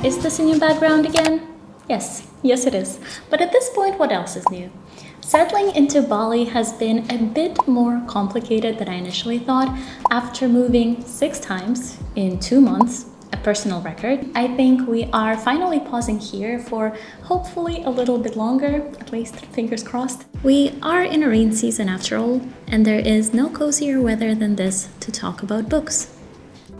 Is this a new background again? Yes it is. But at this point, what else is new? Settling into Bali has been a bit more complicated than I initially thought. After moving 6 times in 2 months, a personal record, I think we are finally pausing here for hopefully a little bit longer, at least fingers crossed. We are in a rain season after all, and there is no cozier weather than this to talk about books.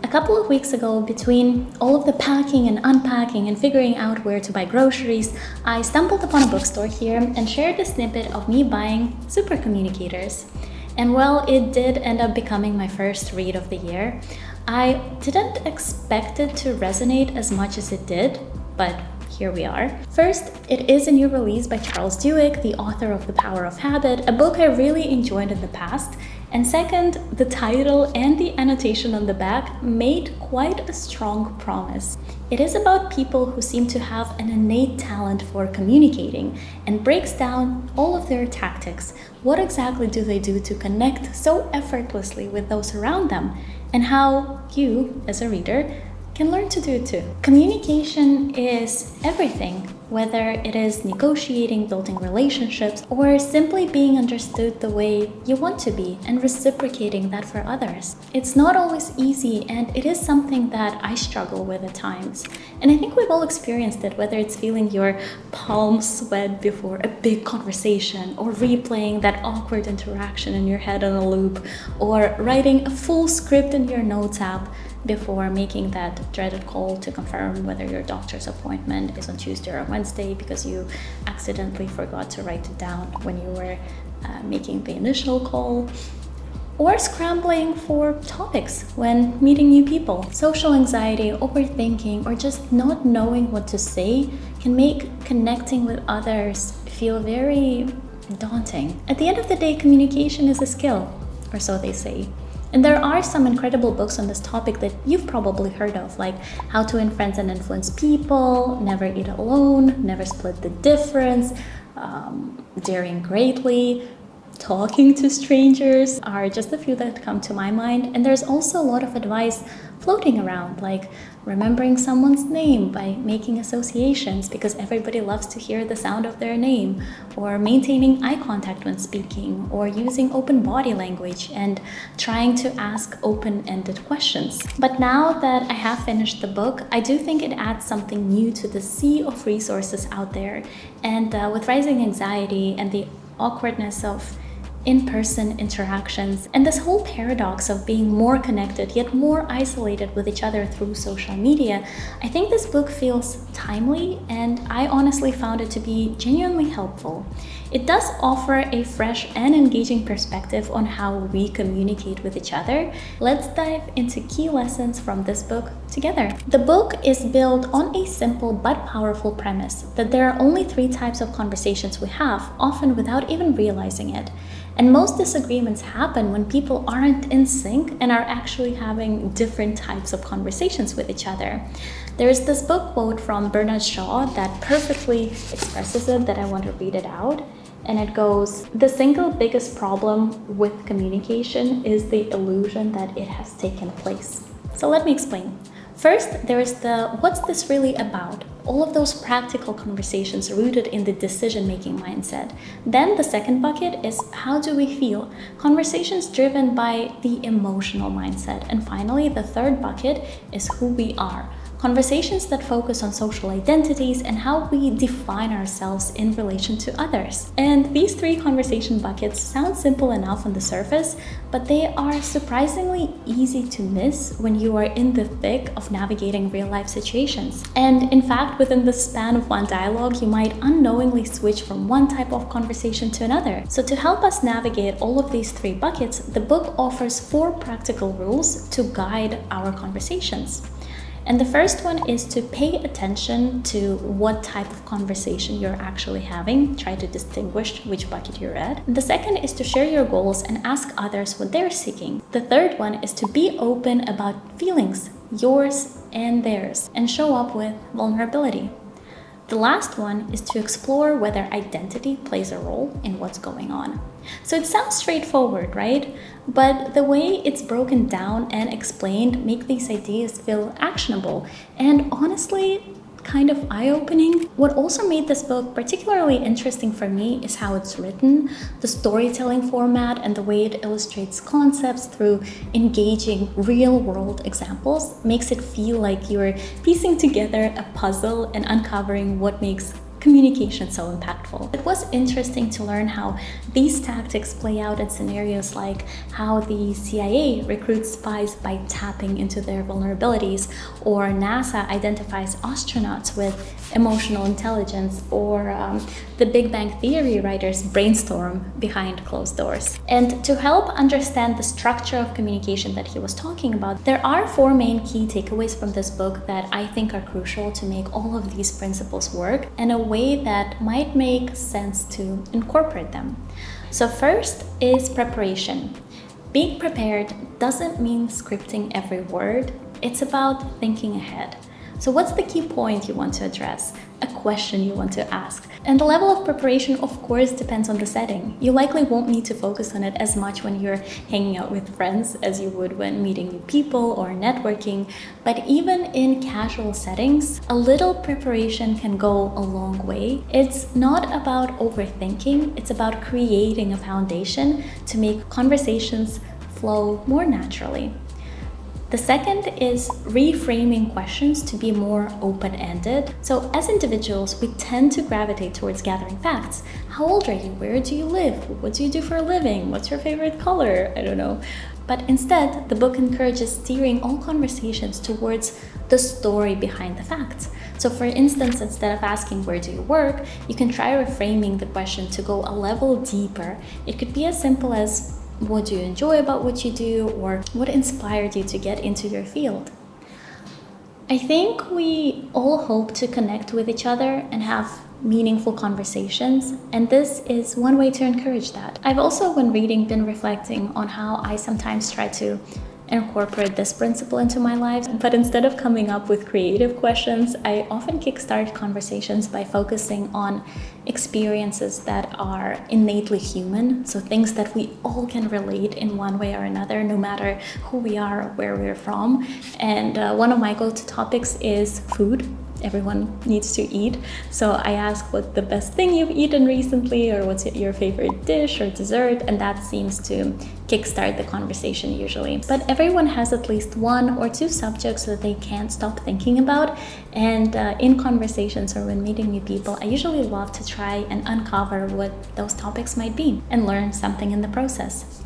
A couple of weeks ago, between all of the packing and unpacking and figuring out where to buy groceries, I stumbled upon a bookstore here and shared a snippet of me buying Supercommunicators. And while it did end up becoming my first read of the year, I didn't expect it to resonate as much as it did, but here we are. First, it is a new release by Charles Duhigg, the author of The Power of Habit, a book I really enjoyed in the past. And second, the title and the annotation on the back made quite a strong promise. It is about people who seem to have an innate talent for communicating and breaks down all of their tactics. What exactly do they do to connect so effortlessly with those around them? And how you, as a reader, can learn to do it too. Communication is everything, whether it is negotiating, building relationships, or simply being understood the way you want to be and reciprocating that for others. It's not always easy, and it is something that I struggle with at times. And I think we've all experienced it, whether it's feeling your palms sweat before a big conversation, or replaying that awkward interaction in your head on a loop, or writing a full script in your notes app before making that dreaded call to confirm whether your doctor's appointment is on Tuesday or Wednesday because you accidentally forgot to write it down when you were making the initial call, or scrambling for topics when meeting new people. Social anxiety, overthinking, or just not knowing what to say can make connecting with others feel very daunting. At the end of the day, communication is a skill, or so they say. And there are some incredible books on this topic that you've probably heard of, like How to Influence and Influence People, Never Eat Alone, Never Split the Difference, Daring Greatly, Talking to Strangers are just a few that come to my mind. And there's also a lot of advice floating around, like remembering someone's name by making associations because everybody loves to hear the sound of their name, or maintaining eye contact when speaking, or using open body language and trying to ask open-ended questions. But now that I have finished the book, I do think it adds something new to the sea of resources out there. And with rising anxiety and the awkwardness of in-person interactions, and this whole paradox of being more connected yet more isolated with each other through social media, I think this book feels timely, and I honestly found it to be genuinely helpful. It does offer a fresh and engaging perspective on how we communicate with each other. Let's dive into key lessons from this book together. The book is built on a simple but powerful premise that there are only 3 types of conversations we have, often without even realizing it. And most disagreements happen when people aren't in sync and are actually having different types of conversations with each other. There's this book quote from Bernard Shaw that perfectly expresses it, that I want to read it out. And it goes, "The single biggest problem with communication is the illusion that it has taken place." So let me explain. First, there is the what's this really about? All of those practical conversations rooted in the decision-making mindset. Then the second bucket is how do we feel? Conversations driven by the emotional mindset. And finally, the third bucket is who we are. Conversations that focus on social identities and how we define ourselves in relation to others. And these 3 conversation buckets sound simple enough on the surface, but they are surprisingly easy to miss when you are in the thick of navigating real-life situations. And in fact, within the span of one dialogue, you might unknowingly switch from one type of conversation to another. So to help us navigate all of these 3 buckets, the book offers 4 practical rules to guide our conversations. And the first one is to pay attention to what type of conversation you're actually having. Try to distinguish which bucket you're at. The second is to share your goals and ask others what they're seeking. The third one is to be open about feelings, yours and theirs, and show up with vulnerability. The last one is to explore whether identity plays a role in what's going on. So it sounds straightforward, right? But the way it's broken down and explained make these ideas feel actionable and honestly kind of eye-opening. What also made this book particularly interesting for me is how it's written, the storytelling format, and the way it illustrates concepts through engaging real-world examples makes it feel like you're piecing together a puzzle and uncovering what makes communication so impactful. It was interesting to learn how these tactics play out in scenarios like how the CIA recruits spies by tapping into their vulnerabilities, or NASA identifies astronauts with emotional intelligence, or the Big Bang Theory writers brainstorm behind closed doors. And to help understand the structure of communication that he was talking about, there are 4 main key takeaways from this book that I think are crucial to make all of these principles work in a way that might make sense to incorporate them. So first is preparation. Being prepared doesn't mean scripting every word. It's about thinking ahead. So what's the key point you want to address? A question you want to ask? And the level of preparation, of course, depends on the setting. You likely won't need to focus on it as much when you're hanging out with friends as you would when meeting new people or networking. But even in casual settings, a little preparation can go a long way. It's not about overthinking, it's about creating a foundation to make conversations flow more naturally. The second is reframing questions to be more open-ended. So as individuals, we tend to gravitate towards gathering facts. How old are you? Where do you live? What do you do for a living? What's your favorite color? I don't know. But instead, the book encourages steering all conversations towards the story behind the facts. So for instance, instead of asking where do you work, you can try reframing the question to go a level deeper. It could be as simple as, what do you enjoy about what you do, or what inspired you to get into your field? I think we all hope to connect with each other and have meaningful conversations, and this is one way to encourage that. I've also, when reading, been reflecting on how I sometimes try to incorporate this principle into my life, but instead of coming up with creative questions, I often kickstart conversations by focusing on experiences that are innately human, so things that we all can relate in one way or another, no matter who we are or where we're from. And one of my go-to topics is food. Everyone needs to eat. So I ask what the best thing you've eaten recently, or what's your favorite dish or dessert, and that seems to kickstart the conversation usually. But everyone has at least 1 or 2 subjects that they can't stop thinking about, and in conversations or when meeting new people, I usually love to try and uncover what those topics might be and learn something in the process.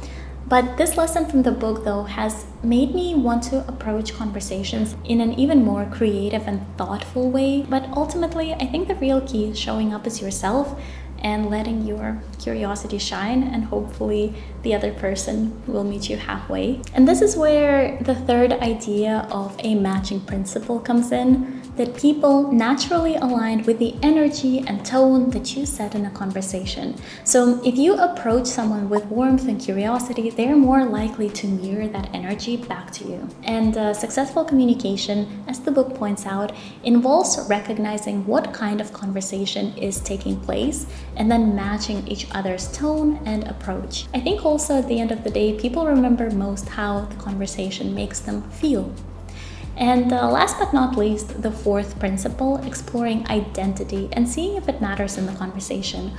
But this lesson from the book, though, has made me want to approach conversations in an even more creative and thoughtful way. But ultimately, I think the real key is showing up as yourself and letting your curiosity shine, and hopefully the other person will meet you halfway. And this is where the third idea of a matching principle comes in, that people naturally align with the energy and tone that you set in a conversation. So if you approach someone with warmth and curiosity, they're more likely to mirror that energy back to you. And successful communication, as the book points out, involves recognizing what kind of conversation is taking place and then matching each other's tone and approach. I think also at the end of the day, people remember most how the conversation makes them feel. And last but not least, the fourth principle, exploring identity and seeing if it matters in the conversation.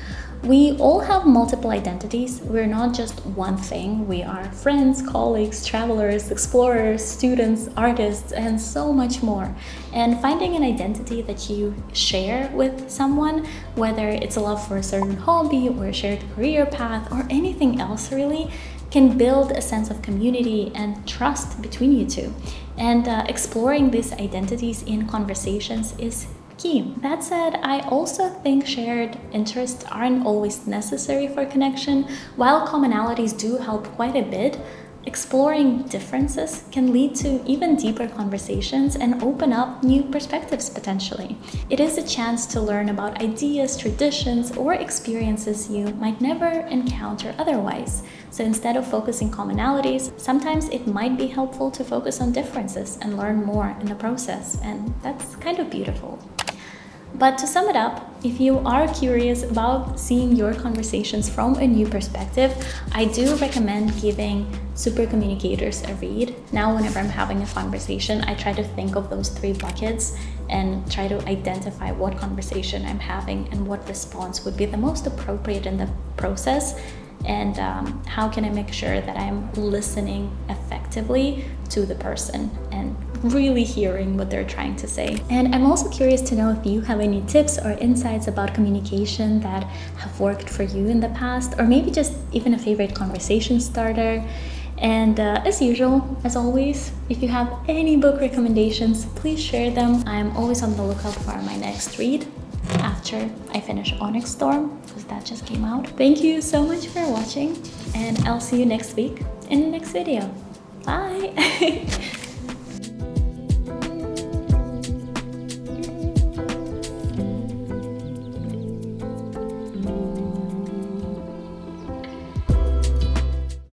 We all have multiple identities. We're not just one thing. We are friends, colleagues, travelers, explorers, students, artists, and so much more. And finding an identity that you share with someone, whether it's a love for a certain hobby or a shared career path or anything else really, can build a sense of community and trust between you two. And exploring these identities in conversations is key. That said, I also think shared interests aren't always necessary for connection. While commonalities do help quite a bit, exploring differences can lead to even deeper conversations and open up new perspectives potentially. It is a chance to learn about ideas, traditions, or experiences you might never encounter otherwise. So instead of focusing commonalities, sometimes it might be helpful to focus on differences and learn more in the process, and that's kind of beautiful. But to sum it up, if you are curious about seeing your conversations from a new perspective, I do recommend giving Supercommunicators a read. Now, whenever I'm having a conversation, I try to think of those 3 buckets and try to identify what conversation I'm having and what response would be the most appropriate in the process, and how can I make sure that I'm listening effectively to the person and really hearing what they're trying to say. And I'm also curious to know if you have any tips or insights about communication that have worked for you in the past, or maybe just even a favorite conversation starter. And as usual, as always, if you have any book recommendations, please share them. I'm always on the lookout for my next read after I finish Onyx Storm, because that just came out. Thank you so much for watching, and I'll see you next week in the next video. Bye!